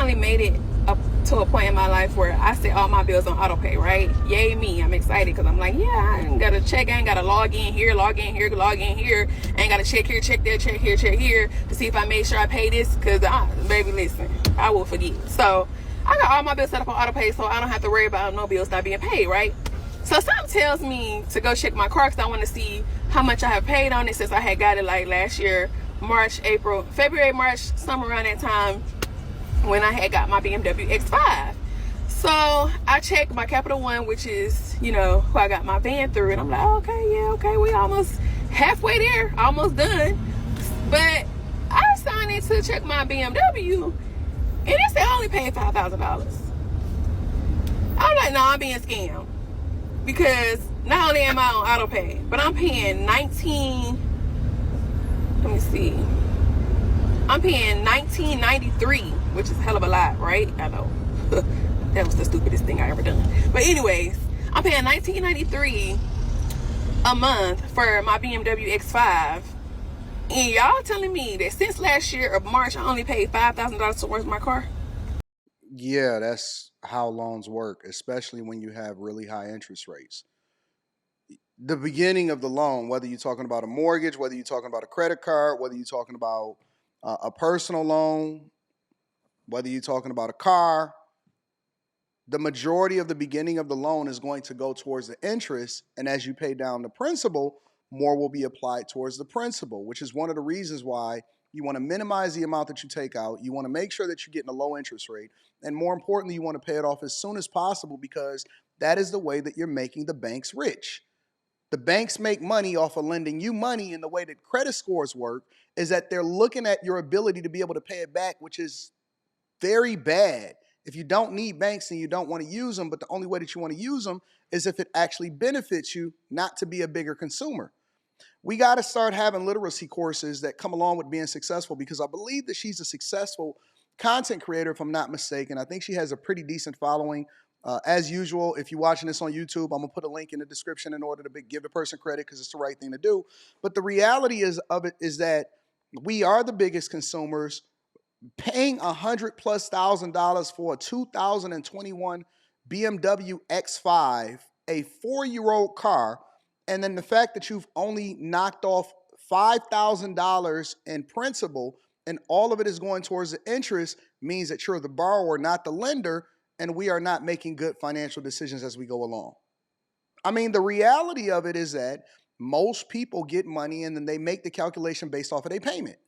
finally made it up to a point in my life where I set all my bills on auto pay, right? Yay me. I'm excited because I'm like, yeah, I ain't got to check. I ain't got to log in here, log in here, log in here. I ain't got to check here, check there, check here, check here to see if I made sure I pay this because, baby, listen, I will forget. So I got all my bills set up on auto pay so I don't have to worry about no bills not being paid, right? So something tells me to go check my car because I want to see how much I have paid on it since I had got it like last year, March, April, February, March, somewhere around that time when I had got my BMW X5. So I checked my Capital One, which is, you know, who I got my van through. And I'm like, okay, yeah, okay, we almost halfway there, almost done. But I signed in to check my BMW and it said I only paid $5,000. I'm like, no, I'm being scammed. Because not only am I on auto pay, but I'm paying I'm paying $19.93, which is a hell of a lot, right? I know. That was the stupidest thing I ever done. But anyways, I'm paying $19.93 a month for my BMW X5. And y'all telling me that since last year of March, I only paid $5,000 towards my car? Yeah, that's how loans work, especially when you have really high interest rates. The beginning of the loan, whether you're talking about a mortgage, whether you're talking about a credit card, whether you're talking about a personal loan, whether you're talking about a car, the majority of the beginning of the loan is going to go towards the interest. And as you pay down the principal, more will be applied towards the principal, which is one of the reasons why you want to minimize the amount that you take out. You want to make sure that you're getting a low interest rate. And more importantly, you want to pay it off as soon as possible because that is the way that you're making the banks rich. The banks make money off of lending you money, and the way that credit scores work is that they're looking at your ability to be able to pay it back, which is very bad. If you don't need banks and you don't want to use them, but the only way that you want to use them is if it actually benefits you not to be a bigger consumer. We got to start having literacy courses that come along with being successful because I believe that she's a successful content creator, if I'm not mistaken. I think she has a pretty decent following. As usual, if you're watching this on YouTube, I'm going to put a link in the description in order to give the person credit because it's the right thing to do. But the reality of it is that we are the biggest consumers. Paying $100,000+ for a 2021 BMW X5, a 4-year-old car, and then the fact that you've only knocked off $5,000 in principal and all of it is going towards the interest means that you're the borrower, not the lender, and we are not making good financial decisions as we go along. I mean, the reality of it is that most people get money and then they make the calculation based off of their payment.